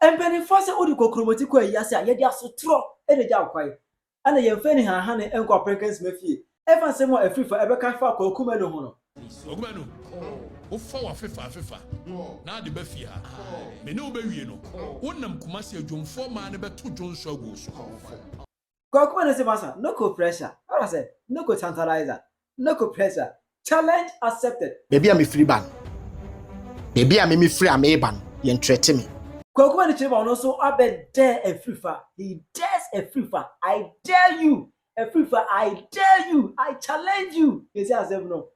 And penny force odi kokromoti kwa yase a yedi asotro edeja kwai ana ye mfani ha ne enko Africans mafie efa semo Afrifa ebeka fa Kwaku Manu ho no Kwaku Manu wo fa wa Afrifa na de ba fie ha me ne wo ba wie no wonam Kumasi adwomfo ma ne beto dwonso agu so Kwaku Manu say masa no co pressure I say no co tantalizer no co pressure challenge accepted baby am free ban baby am me free am e ban ye entrete me Kwaku Manu cheba no so abed dare Afrifa he dares Afrifa I dare you Afrifa I dare you I challenge you you say asem no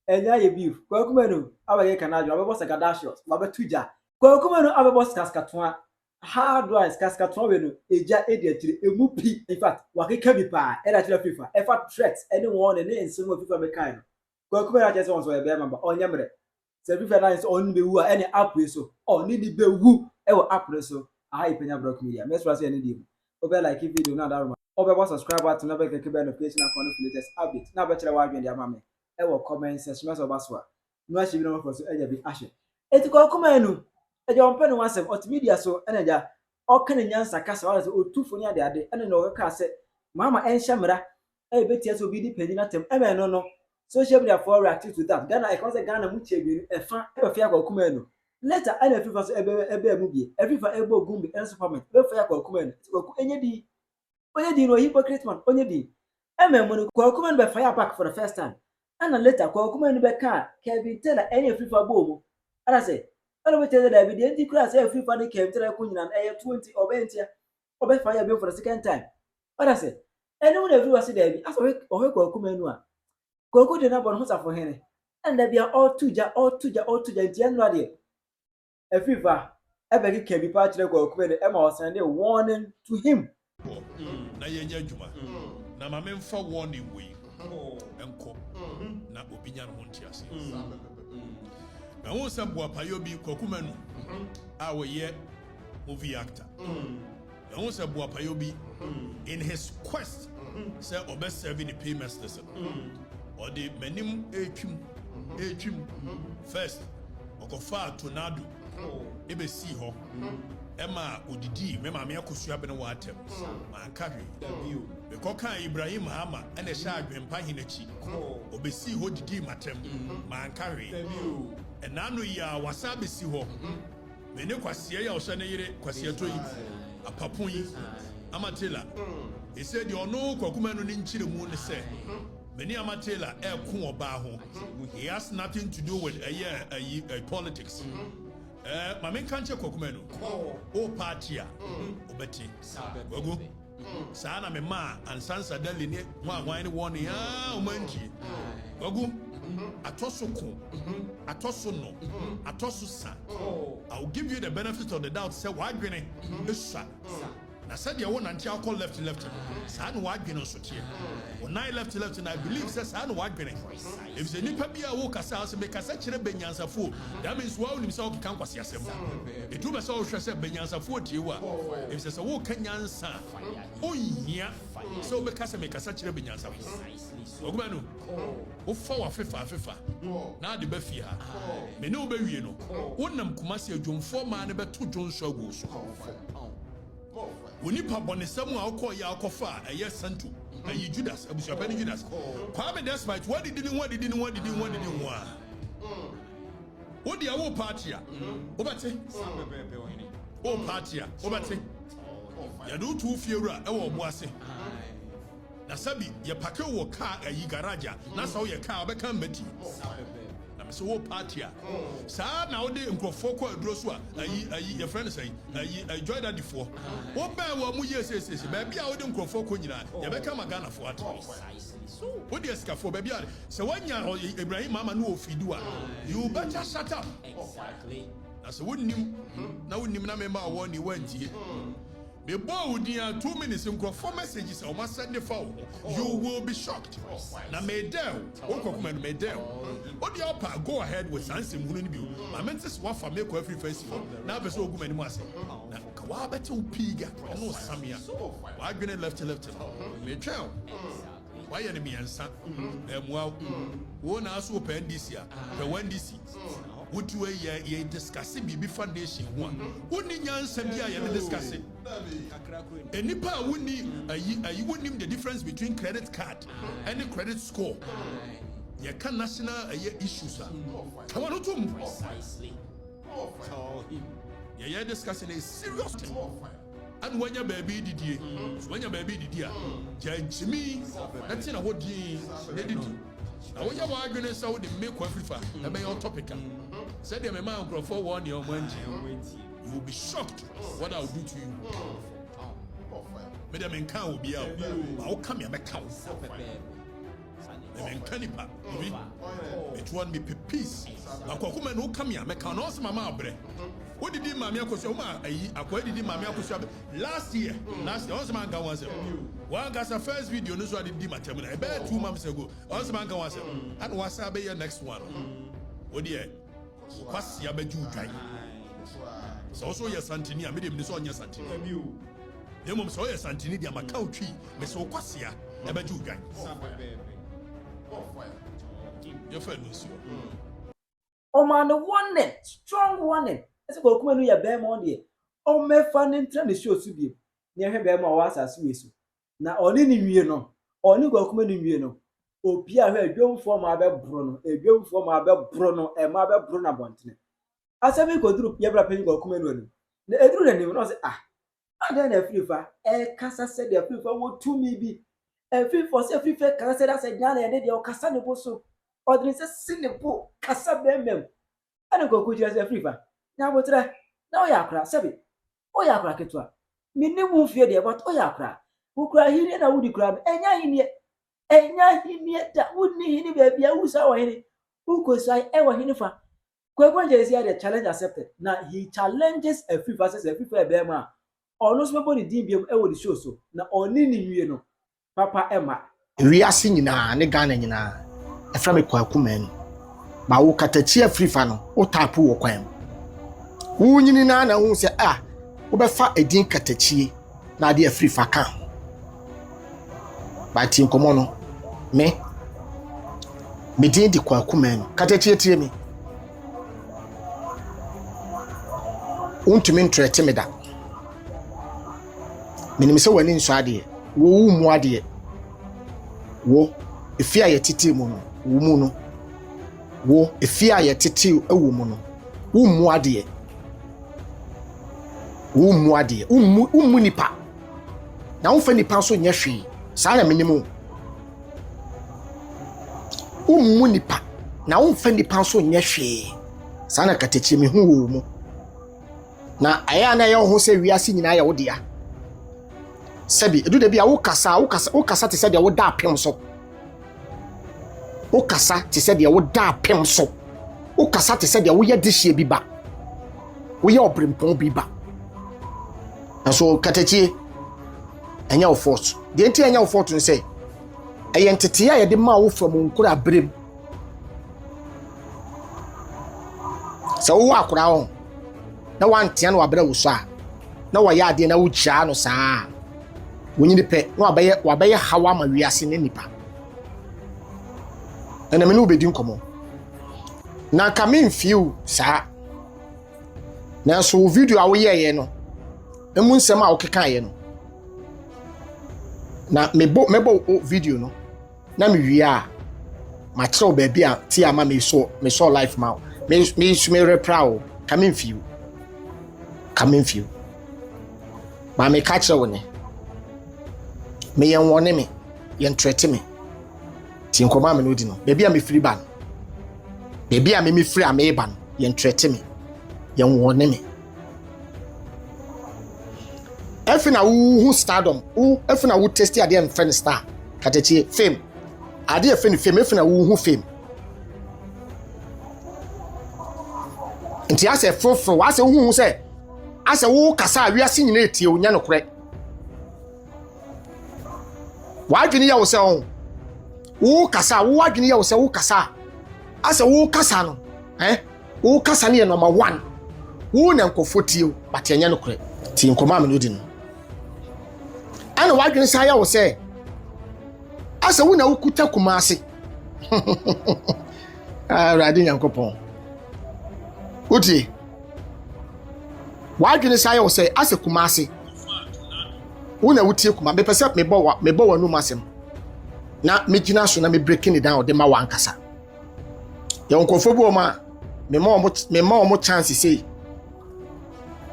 enya ye beef Kwaku Manu abaye kanadwo abebo sakadashos babetuja Kwaku Manu abebo skaskatoa hard wise skaskatoa we no eja ediatire emupi in fact wakeka bi pa era tire Afrifa efa threat anyone ne nsemo Afrifa be kan no Kwaku Manu achese won so e be mamba onyemre se Afrifa na so onu be wu a any app so oni di be wu e wo app so aha Penyah block media me so say any di obe like video na that obe subscribe button na be keke be notification akon no latest update na be kire wa adwen dia mama e wo comment section so baso no ashi bi no for so eja bi ashe eti Kwaku Manu eja on pen wasem ot media so eneja o kan nyansa kasa wala so otufo ni ade ene no ka se mama enhye mra e betia so bi di Penyah tem e me no social media for react to that Ghana e kon se Ghana mu chebiri e fa e be fia Kwaku Manu later ene Afrifa so ebe mu bi Afrifa ebe ogumbi enso comment be fia Kwaku Manu Kwaku enye di no hypocrite man onye di e me mo Kwaku Manu be fire back for the first time and later Kwaku Manu be ka Kevin tell any Afrifa bomo ara say ana we tell that be the class Afrifa ni Kevin tell ko nyina e 20 obentia obe fire be for the second time ara say anyone Afrifa say that be aso we Kwaku Manu a Kwaku de na bon Nkwaseafuohene and there be all tuja ntia no ade Afrifa ebe ki Kevin pa tell Kwaku Manu e ma o send a warning to him na yenya adwuma na ma memfa warning we enko na obinya no ntiase na won se boa payo bi Kwaku Manu a wo ye movie actor na won se boa payo bi in his quest say obe serving the payments lesson or the menim etwim first okofa tornado ebe si ho ema odidi me ma me akosua be no watem ma kahwe be koka Ibrahim Hama ene sha adwempa hinachi obesi ho didi matem ma kahwe enanu ya wasabe si ho me ne kwase ya osha ne yire kwase to yi apapon yi amatela he said you know Kwaku Manu ni nchire mu ne se many amatela e ku oba ho he has nothing to do with politics Mame kanche Kwaku Manu o party a obeti Kwaku sana me ma ansansa dali ne hwan ne won ya o manji Kwaku atoso ko atoso no atoso sa I will give you the benefit of the doubt say wadwene esa na said you want until call left sa no wadwene so tie when I left and I believe says sa no wadwene if the nipa bia wo kasa so me kasa kire benyansafo that means wo nim say wo kan kwase asem e do be say wo hwe say benyansafo tie wa if say wo kan nyansa ohia so be kasa me kasa kire benyansafo Kwaku Manu wo fa wa Afrifa na de ba fie ha me ne wo ba wie no wonam Kumasi adwomfo ma ne beto dwonso agu so Woni pa bonesam a okọ ya akọfa eye santu ayi Judas abusuapani Judas Kwame despite what did you want what dia wo party a obate o party a obate ya do tu fiewura e wo oboase na sabi ye pake wo car ayi garage na so ye car obeka mbati so wo party a sa na wo de nkrofo ko aduro so a ayi your friend say ayi joy daddy for wo ba wo mu yes ba bia wo de nkrofo ko nyina ye beka magana fo at wo de skafo ba bia se wanya Ibrahim Mama no ofidu a you better shut up exactly na so wonnim na member wo ni wantie me bow dia 2 minutes nkrofo messages o ma send the file you will be shocked na me del wo Kwaku Manu me del o dia opa go ahead with sansem hunu ni bi ma mentis wa fa me ko every festival na be so ogumani mu ase na ka wa bete o piga no samia wa adwene left me twel why enemy ansa emwa wo na aso opa NDC a pe NDC What you are discussing be foundation one. Only nyansa bi a you discussing. Enipa you wouldn't name the difference between credit card and credit score. You can national issues. Come on, precisely. Yeah, discussing a serious thing. And when your baby did ye, when your baby did ye, Jimmy, that's in a what ye did. Now, when you're arguing, so they make Afrifa, that may your topic. Said them a man for 1 year, you will be shocked what I'll do to you. Madam and cow will be out. I'll come here, my cow. And Canipa, it won't be peace. Now, Kwaku Manu come here, make an awesome mamma. What did Mamma Kosoma? I quoted Mamma Kosoma last year. Also, man was one got a first video, no, so I did Dimatamina. About 2 months ago, also man was and was your next one. Oh, dear, what's Yabeju dry? So, also, your Santini, I made him this on your Santini. The mom saw your Santini, the Macau tree, Miss Okwasia, Abeju dry. Your friend was you. Oh, man, the one strong one. Ese Kwaku Manu ya bema onde o mefa ne ntra ne show su bi ne hwe bema o asase wesu na oni ni nwie no oni Kwaku Manu nwie no obi a hwe adwomfo ma abebro no adwomfo ma abebro no e ma abebro na bontene asabi koduru ye bra Penyah Kwaku Manu anu na eduru na nim no se ada na Afrifa kasa se de Afrifa wo tumi bi Afrifa se Afrifa kasa se da se nya na ye de o kasa ne bo so odin se sinebo kasa bemem ana Kwaku ji se Afrifa na botra na oyakra sabi oyakra ketwa minimu fie de but oyakra ukra hiri na wudi kra enya hinie da wuni hini be bia wusa wo hini ukosai ewo hini fa Kwaku je say the challenge accepted na he challenges Afrifa says Afrifa be ma ono so body din biem ewo the show so na oni ni nwie no papa ema wiase nyina ne Ghana nyina efra me Kwaku Manu ba wo Okatakyie Afrifa no o tapu wo kwan wunyini na hu se wo befa edin Okatakyie na de Afrifa kan ba tin komo no me din di Kwaku Manu Okatakyie tie me untumi ntrete me da menim se wani nso ade wo wu mu ade wo efia ye titi mu no wo mu no wo efia ye titi ewo mu no wo mu ade ummu nipa na unfa nipa so nya hwe saa na menimu ummu nipa na unfa nipa so nya hwe saa na Okatakyie me hu wo mu na aya na ye ho se wiase nyina ya wodia sabi edu de bia wo kasa te se de wo da apem so wo kasa te se de wo da apem so wo kasa te se de wo ye dehye bi ba wo ye obrempon bi ba. And so Okatakyie enya wo force de enti enya wo force say ayentete ya de ma wo from nkura brem so wo akura ho na wantia na wabra wo so a na wo ya ade na wo chia no saa wonyini pe na wabaye hawa ma wiase ne nipa na me no obedi nkomo na ka me mfiu saa na so video a wo ye no emu nsem a okeka ye no na mebo video no na me wi a ma kire baabi a ti ama me so life ma me repra come in few ma me ka kire woni me yen woni me yen trete me ti nkoma me no di no baabi a me free ban baabi a me free a me ban yen trete me yen woni me efina wu stardom efina wu test ade en fan star Okatakyie fame ade e fan fame efina wu fame nti ase fofo wa se hu se ase wu kasa wiase nyina etie onya nokore wa adwini ya wo se wu kasa wo adwini ya wo se wu kasa ase wu kasa no wu kasa ne number 1 wu na nkofo tie but enya nokore ti nkoma me no di no ana wadwene sa ya wo se asa wo na wukuta kumase radi nyankopon Oti. Why didn't say as a Kumasi? Una wutie kuma me pese me bo no masem. Na me gina so na me breaking it down de ma wankasa. Ye onkofo bu o ma me ma o mo chance say.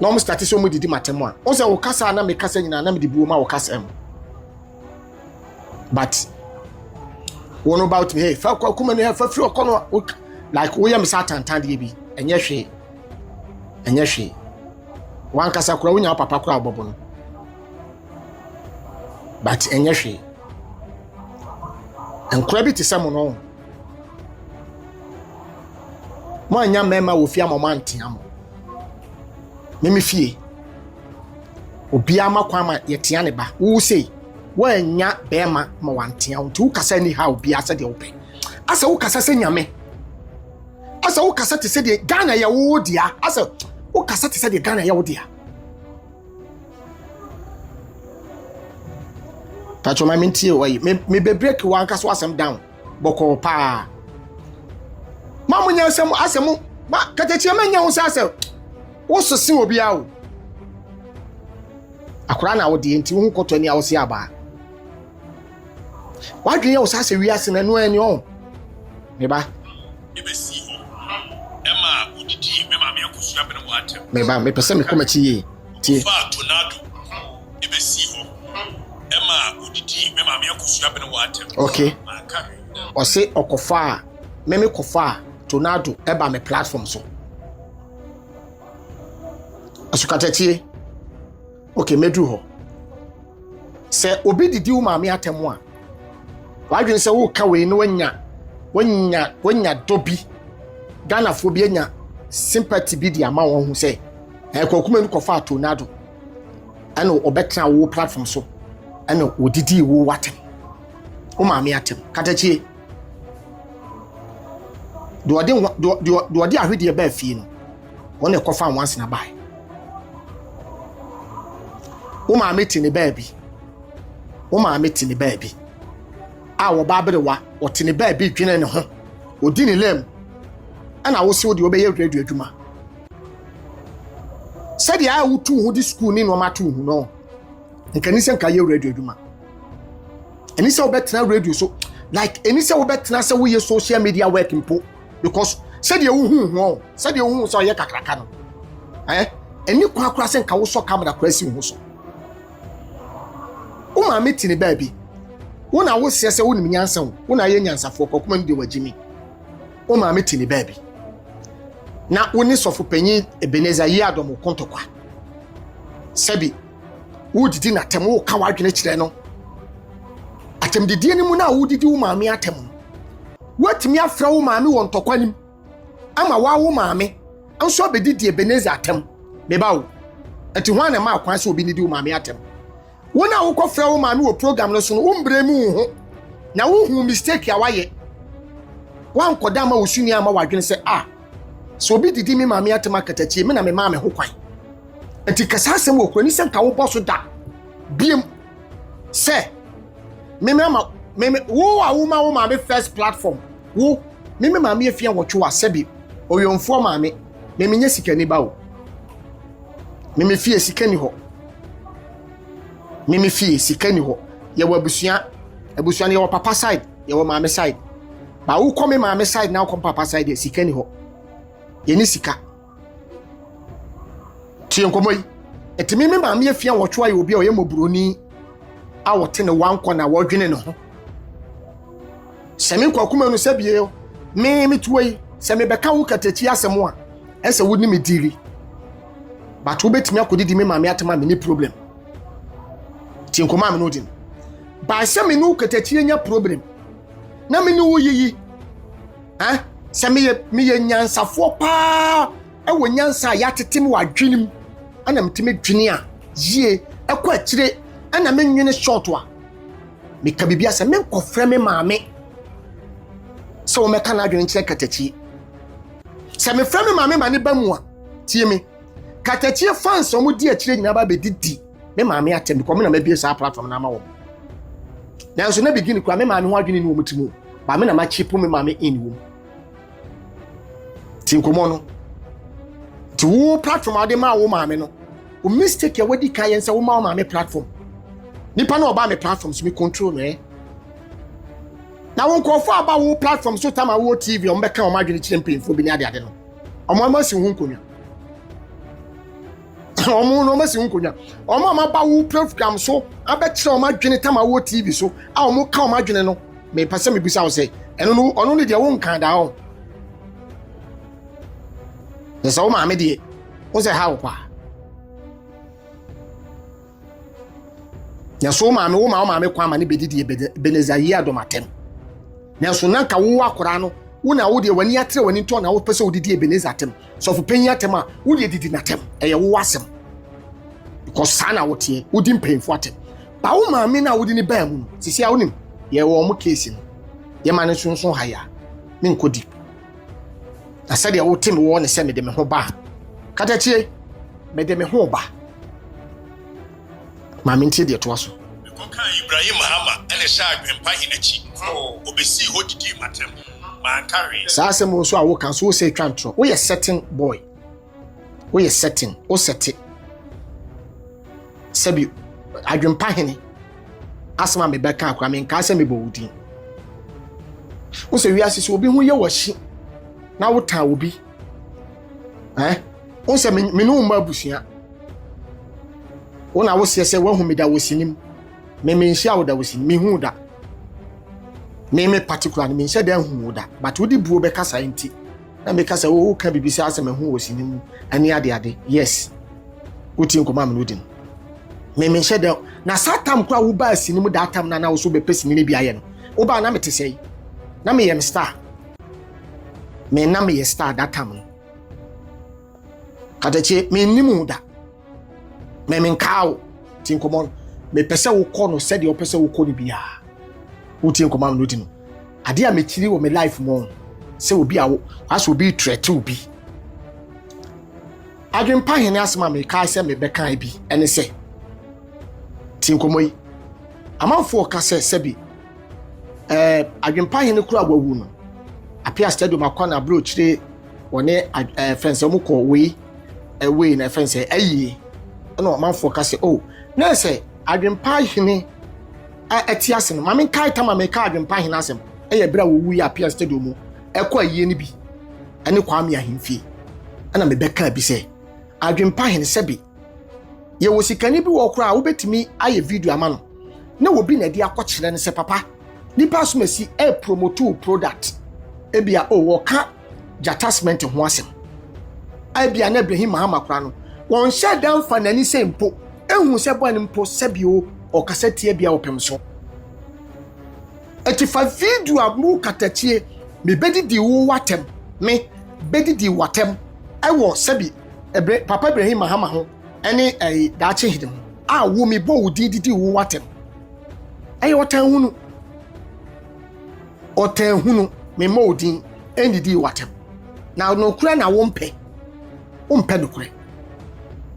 No mo start so mo didi matemu a. O se wo kasa na me kasa nyina na me di bu ma wo kasa em. But what about me? Hey, Kwaku Manu have free okono like we am satan tande bi. Enye hwe. Wankasa kura wonya papa kura abobo no. But enye hwe. Enkura bi te samo no. Mo anya mema wo fia mo mantia mo. Mimi fie. Obi ama kwa ma yetia ne ba. Wo sei wanya bema ma wantia ntu kasa ni ha obi asa de ope. Asa wo kasa se nyame. Asa wo kasa te se de Ghana ya wo dia. Asa wo kasa te se de Ghana ya wo dia. Pacho ma mintie oyi me be break wan kasa asem down. Boko pa. Ma munya asem ma Okatakyie manya wo asa wo sosi obi a wo. Akura na wo de nti wo koto ni a wo se aba. Wadwe ye wo asa wiase na no ani on. Me ba. Ebesi ho. Ema udidi me ma me akusua bene wo atem. Me ba me pese me komachi ye. Tie. Fa tornado. Ebesi ho. Ema udidi me ma me akusua bene wo atem. Okay. O se okofa me kofa tornado eba me platform so. Asukatatie. Okay, medu ho. Se obi didi wo ma me atemu a. Wadwen se wo ka we no wanya dobi. Ghana fo bi anya sympathy bi di ama won hu se Kwaku Manu kofa tornado. Ana obetra wo platform so. Ana odidi wo watem. Wo ma me atem. Okatakyie. Do odi ahwede ba afie no. Won e kofa once na bai. Wo ma meti ne baabi. Wo ma meti ne baabi. A wo ba berewa, wo te ne baabi dwene ne ho. Odi ne lem. Ana wo se wo de wo be ye radio adwuma. Said I would to the school in no matter who no. And can you say radio adwuma? And it's all better radio so like any so better say we social media working po because said you who said you who so ye kakraka no. Any kwakra sen ka wo so camera kwasi hu so. O ma meti ne baabi. Wo na wo se wo nim nyansa wo na ye nyansafo Kwaku Manu de wagimi. O ma meti ne baabi. Na woni sofo panyi Ebeneza yi adomo kontokwa. Sebi wo didi na tem wo ka wadwene kire no. Atem didi ni mu na wo didi wo maame atem. Watimi afra wo maame wo ntokwa nim. Ama wa wo maame anso abedidi Ebeneza atem. Me bawo. Ati ho na ma akwan se obi didi wo maame atem. Wona wo kofra wo maame wo program no so no umbre mu ho. Na wo hu mistake ya waye. Wan koda ma wo suni ama wadwene se so obi didi me maame atema Okatakyie me na me maame ho kwan. Enti kasa asem wo kroni se nka wo boso da. Biem se me wo a wo ma wo maame first platform. Wo me maame afia wo twa sebi oyomfo maame me nya sikani ba wo. Me fie sikani ho. Me fie sikani ho. Ye wo abusua ne wo papa side, ye wo maame side. Ba wo come maame side na wo come papa side sikani ho. Yeni sika tie nkomoyi etimi me maame afia wotwa ye obi a oye mobroni a wote ne wanko na wodwene ne ho semi Kwaku Manu sabie me tuwai semi beka wo Okatakyie asem a ese wo ni me diri but wo betimi akodidi me maame atema me ni problem tie nkoma me no din ba semi no Okatakyie nya problem na me ni wo yiyi se me ye nyansafo pa wo nyansa ya tetem wa dwenim ana metime dwene a yie ekwa akire ana menwene short wa me ka bibia se me nkofra me maame se wo meka na adwene kire Okatakyie se me fra me maame ma ne ba mu a tie me Okatakyie fans o mu di akire nyina ba be didi me maame atem ko me na mabie sa platform na ma wo na so na begin kwa me maame ho adwene ni wo mutimu ba me na ma chipu me maame in wo tinkomo no To wo platform ade ma wo maame no. O mistake ya wadi kan yense wo ma wo maame platform. Nipa na oba me platform so me control no na won ko fo aba wo platform so tama wo TV o mbeka o madwene kire mpemfo bi ni ade no. Omo ma si hu nkonya. Omo no ma si hu nkonya. Omo ma ba wo program so abekire o madwene tama wo TV so a omo ka o madwene no me pase me bisa wo say eno no ono ne de wo nkan da ho. Yesa wo maame de wo say ha wo kwa. Ya so maame wo maame kwa ma ne bedidi benezayi adomatem. Na so nanka wo akora no wo na wo de wani atre wani to na wo pese wo didi ebenezatem. So for Penyah tem a wo de didi natem. Eye wo wasem. Because sana wo tie wo di mpemfo atem. Ba wo maame na wo di ne ba mu. Sisi a wonim ye wo mo case no. Ye ma ne sonson haya. Me nkodi. Na sade wo tem wo ne se me de me ho ba. Katakye me de me ho ba. Maame ntie de to aso. Koka Ibrahim Hama ene sha adwempa hinachi. Obesi ho didi matem. Man carry. Sa asem so a wo kan so wo say twantro. Wo ye setting boy. Wo ye setting, wo set it. Sabi adwempa hene. Asema me beka akwa me nka asem me bowudi. Wo se wi asisi obi hu ye washi. Na wo ta obi. Wo se me no ma busia. Wona wo se wo hu me da wosinim. Me nhia wo da wosin me hu da. Me particular me nhia da hu da. But wo di buo be kasa nti. Na me kasa wo ka bibisi asem hu wosinim ani ade. Yes. Uti nkoma me nodin. Me nhia da na satam kwa wo ba asinim da atam na wo so be pesini ne bia ye no. Wo ba na me te sei. Na me yem star. Me na me ye star da atam no. Katakye me nimu da. Me nkawo ti nkomon me pese wo kɔ no said wo pese wo kɔ ni bia wo ti nkomam no di no ade a me kiri wo me life mo se obi a wo aso obi trete obi adwempa hene asema me kai se me beka bi ene se ti nkomoyi amanfo ka se bi adwempa hene kura gwawu no apia stadium akwa na bro kire wone fence mo kɔ we na fence ayi no amanfo ka se oh na se adwempa hene ati ase no mame kai tama me ka adwempa hene asem eye bra wo wu ya pia stadium mu ekọ aye ni bi ene kwa me ahemfie ana me beka bi se adwempa hene se bi ye wo sikani bi wo kora wo betimi aye video ama no na wo bi na di akọkire ne se papa nipa so masi promote product ebia wo ka jatasment ho asem ebia na Ibrahim Mahama kora no won hye dan fa nani se mpo ehu se bo ne mpo sebio o kasete bia opem so etifa video amu Okatakyie me bedidi wo watem me bedidi watem ewo sebi papa Ibrahim Mahama ho ene daache hidem a wo me bo wo didi wo watem otan hunu me modin endidi watem na no kura na wo mpe no kura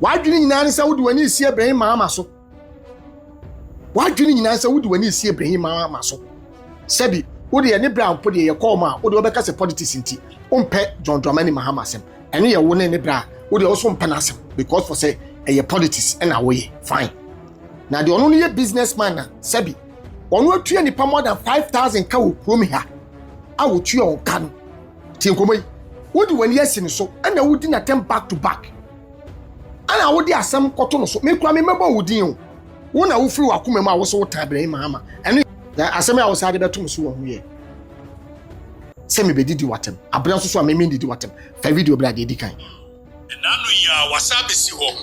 wadwini nyina ne sa wodi wani isi Ibrahim Mahama so wadwini nyina sa wodi wani isi Ibrahim Mahama so sebi wodi ne bra mpo de ye koma wodi obeka se politics nti ompe John Dramani Mahama sem ene ye wo ne bra wodi also mpa na sem because for say ye politics na wo ye fine na de ono ne ye businessman na sebi ono atua nipa more than 5,000 ka wo krom ha a wo tua on kan ti nkomoi wodi wani asini so na wodi na tem back to back ana wodi asam koto no so me kura me mebo wodi o wo na wo firi wakoma mu a wo so ta Ibrahim Mahama ene asam a wo sa de betum so wo hu ye se me bedidi watem abran so so a me didi watem fa video bra de dikan nanu ya wasabe si ho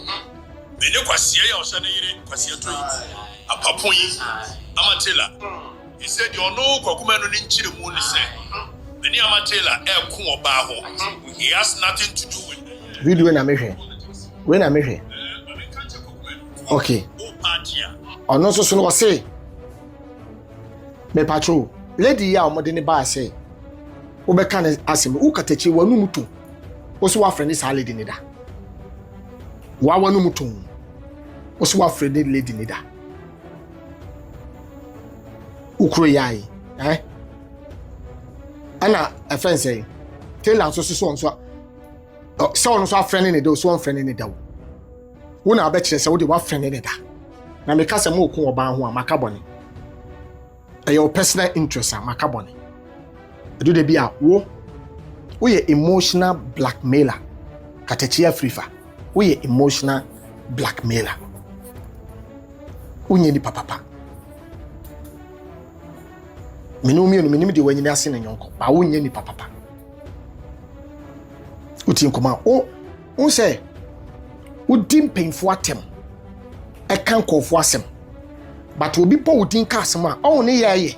me ne kwasia ya osa ne yire kwasia to apapon yi amatela he said you know Kwaku Manu ni nchire mu ni se me ni amatela ko oba ho he has nothing to do with video na mehwe we na mehwe okay ono so no say me patrol lady ya omode ne ba say wo be kan asem Okatakyie wanu mutu wo so wa friend sa lady ne da wa wanu mutu wo so wa friend lady ne da ukro yai ana offense tell am so so on so friend in the so on friend in the wona abekire se wo de wa friend in da na me ka se mo ko oba ho amaka boni your personal interest amaka boni do de bia wo ye emotional blackmailer Okatakyie Afrifa wo ye emotional blackmailer unye ni papa menim de wanyini ase na nyonko ba unye ni papa uti nkoma o say udin painful atem e kan kofo asem but obi po udin ka asem a o ne yaye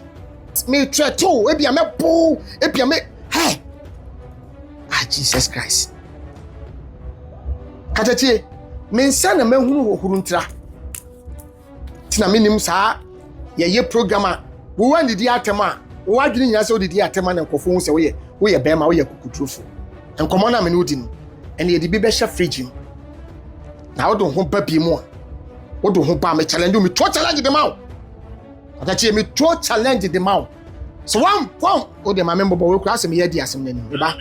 me treto ebia me po ebia me hey Jesus Christ Okatakyie mensa na mahunu hohuru ntra tina menim saa ye program a wo wan didi atem a wo adwene nya se wo didi atem na nkofo hu se wo ye bema wo ye kukutrofo enkomo na me no di no ene ye di bi be hye fridge no na wo do ho pa bi mu a wo do ho pa me challenge me to challenge dem out Okatakyie me to challenge dem out so one pom wo de ma me mbobo we kura asem ye di asem nani ba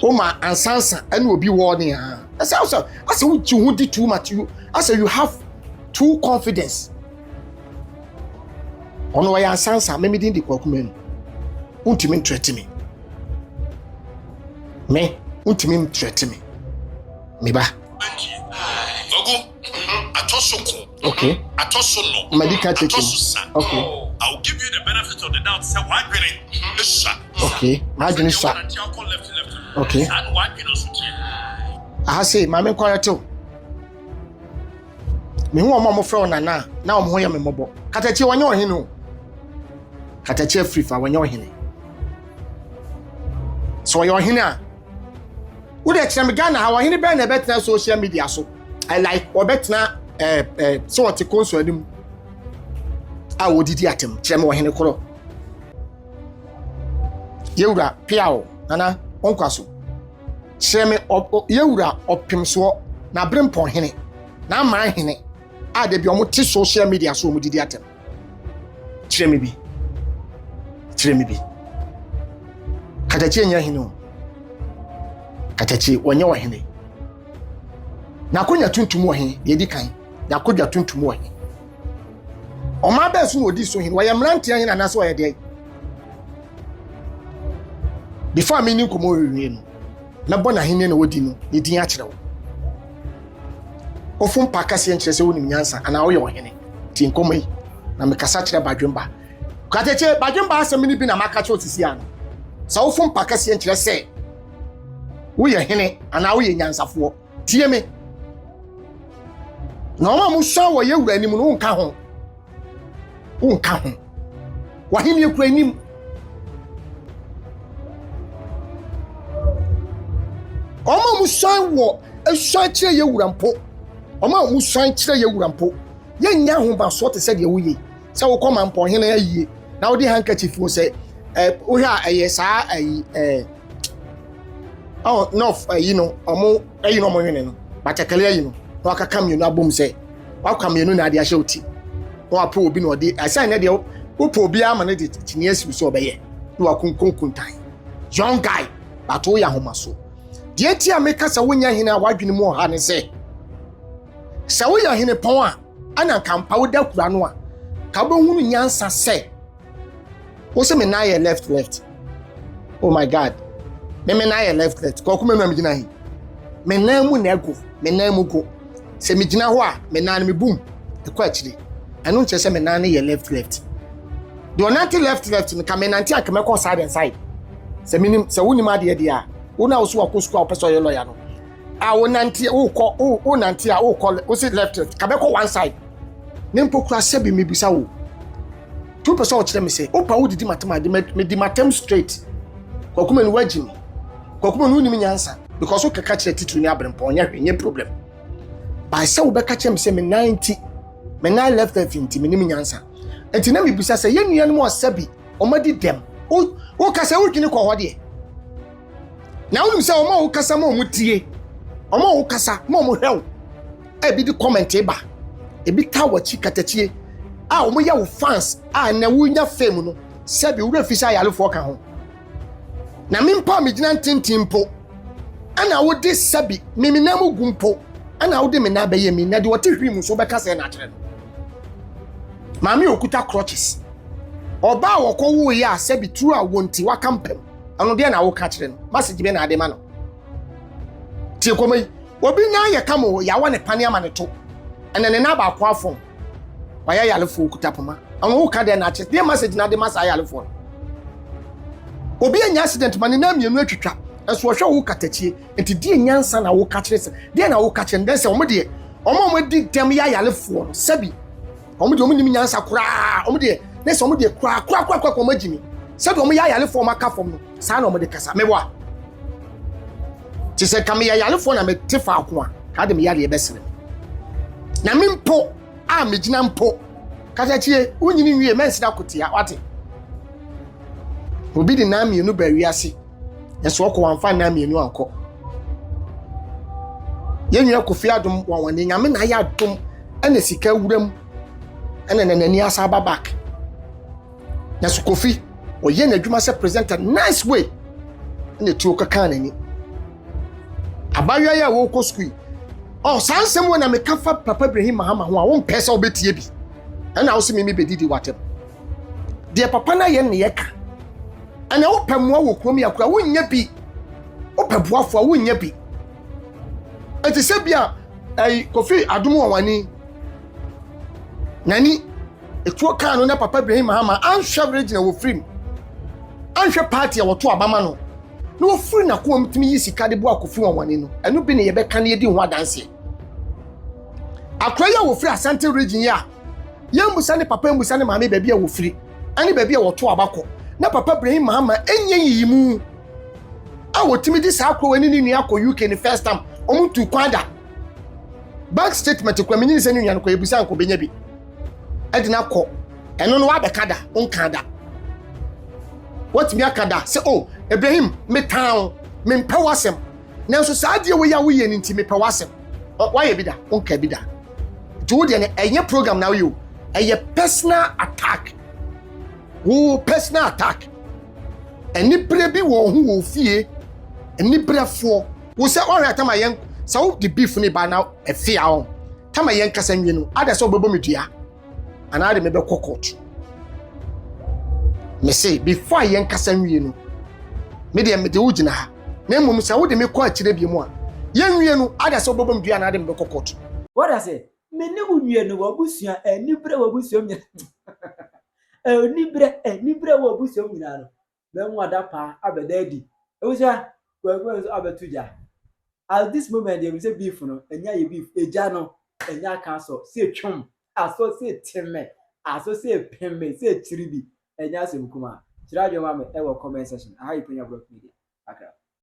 o ma ansansa ene obi wo ne ha asa wo ji hu di too much you asa you have too confidence ono wa ansansa me din di Kwaku Manu untimi threaten me untimi threaten me ba Ogo atosoko okay atosono medical checking okay I'll give you the benefit of the doubt say why green okay imagine sha okay and why green also I say mama kwayato me hu omo frɛ nana na omo ho ya me mobo Okatakyie wanya ohene o Okatakyie Afrifa wanya ohene so wanya ohene a wo de kyerɛ me Ghana ha ohene bɛ na betena social media so I like obetena so what konso anim a wodidi atem kyerɛ me ohene koro yewura piao nana onkwaso kyerɛ me yewura opimso na brempon hene na amara hene a de bi omo ti social media so omo didi atem kyerɛ me bi Okatakyie nya hene o Okatakyie wanya ohene na konya tuntum ohene ye di kan na kodwa tuntum ohene oma ba so odi so hene waya mrantia hene na so waya de before me ni komo wiwe no na bona hene na wodi no ne din a kyerɛ wo ofum pakase enkyerɛ sɛ wonim nyansa ana wo ye ohene ti nkomai na me kasa kyerɛ badwemba Okatakyie badwemba asɛm ni bi na maka kyerɛ otisi ano sa ofum pakase enkyerɛ sɛ wo ye hene ana wo ye nyansafo tie me na oma mu so wo ye wura anim no nka ho wa hene ekura anim oma mu so wo esuan kyerɛ ye wura mpo oma mu suan kyerɛ ye wura mpo ye nya ho ba so te sɛ de wo ye sɛ wo kɔma mpo hene ayie na wo di handkerchief wo sɛ wo hwa ɛyɛ saa no you know omo no mo hene no batakale ayi no na wakaka mienu abom sɛ wakwa mienu na ade ahye oti na wapo obi na ode asan na de wo po obi ama na de tini asi so obeye na wakunkunkuntan young guy but wo ya homa so de tia meka sɛ wonya hene a wadwene mu ɔha ne sɛ wo ya hene pon a ana kampa wo da kura no a ka bo hunu nyansa sɛ wo se me na ye left oh my god me na ye left Kwaku Manu am gina hi me na mu na ego me na mu go se me gina ho a me na me boom e kwa akire anu nche se me na ye left do nanti left no ka me nanti aka me ko side and side se minim se wonim ade de a wo na wo so akosku a person ye lawyer no a wo nanti wo nanti a wo call wo se left ka be ko one side nimpo kura se bi me bisa wo two person wo kire me se opa wo didi matem ade me di matem straight Kwaku Manu wagimi Kwaku Manu nim nyansa because wo kaka kire titru ni abrempo onya hwenye problem by say wo be ka kire me se me 90 me na left inti me nim nyansa enti na me bisa se ye nua no mo sabi o madi dem wo kasa wo dwene ko ho de na wo nim se o ma wo kasa ma o mutie o ma wo kasa ma o mo hwew e bi di comment e ba e bi ka wachi Okatakyie a o mo ya wo fans a na wo nya fame no sabi wo refisa yalefo ka ho na mimpa megyina ntintimpo ana wo de sabi miminamu gumpo ana wo de me na beye mi na de wote hwim so beka se na kire no maami okuta crutches oba wokọ wo ya sabi tru a wonti wakampem ano de na wo ka kire no message be na ade ma no tie komai obi nya ye kamo ya wa ne pane ama ne to ene ne na ba kwa afon waya yalefo okuta poma ano wo ka de na kire de message na de masa yalefo obi anya accident mane na mienu atwitwa eso hwe wo Okatakyie enti die nyansa na wo ka kire se die na wo ka kire ndense omo de omo di dem ya yalefo sabi omo de omo nim nyansa kura omo de nese omo de kura ko magimi sabi omo ya yalefo maka fom no sa na omo de kasa mebwa ti se kam ya yalefo na me tefa ako a ka de me ya de besere na mimpo a megina mpo Okatakyie unyini nwie mensida kotia wate obi di na mienu ba wiase yeso ko wanfa na mienu anko yenwia Kofi Adom wanwane nyame na ya adom ene sika wuram ene nanani asa babak yeso Kofi oye na adwuma se presenter nice way ene tuo kaka nani abayo ya wo ko school sansem wona me kafa Papa Ibrahim Mahama ho a won pesa obetie bi ena wo se me bedidi watem de papa na ye ne yeka ana opamwa wo krom yakura wonnya bi opabuafo wonnya bi enti se bia Kofi Adom wanwani nani etuo kan no na Papa Ibrahim Mahama anhwe region wo frim anhwe party a woto abama no na wo firi na ko mtimi yi sika de bo Kofi wanwani no eno bi ne ye beka na ye di ho adanse akra ya wo firi Asante region ya yembusa ne papa yembusa ne maame baabi a wo firi ani baabi a woto abako na Papa Ibrahim Mahama enye yimu a wotimi di sa akọ wani ni nua akọ UK ni first time omuntu kwada bank statement kwa menyi se ni nua no ebusa anko benya bi adina akọ eno no wa be kada onkada wotimi akada se Ibrahim me town me mpawasem na so sa de we ya we ye ni nti me pawasem wa ye bi da onka bi da jo de ne enye program na we yo eye personal attack wo personal attack eni brebi wo hu wo fie eni brefo wo se ora tama yen sa wo the beef ni ba na efia on tama yen kasa nwie no ada so bebo medua ana ade mebe kokot me say before yen kasa nwie no me de wo gina ha na mmom sa wo de me ko akire bi mu a yen nwie no ada so bebo medua na ade mebe kokot what I say me ne wo nwie no wo busua eni bre wo busua nyina ni bre wo busum nyina no be nwa da pa abedadi ewusa kwakwa abetuja at this moment they say beef no enya ye beef eja no enya kanso se twom aso se temme aso se pemme se chiribi enya se mkuma chirajo mame e wo comment section aha Penyah Block Media akra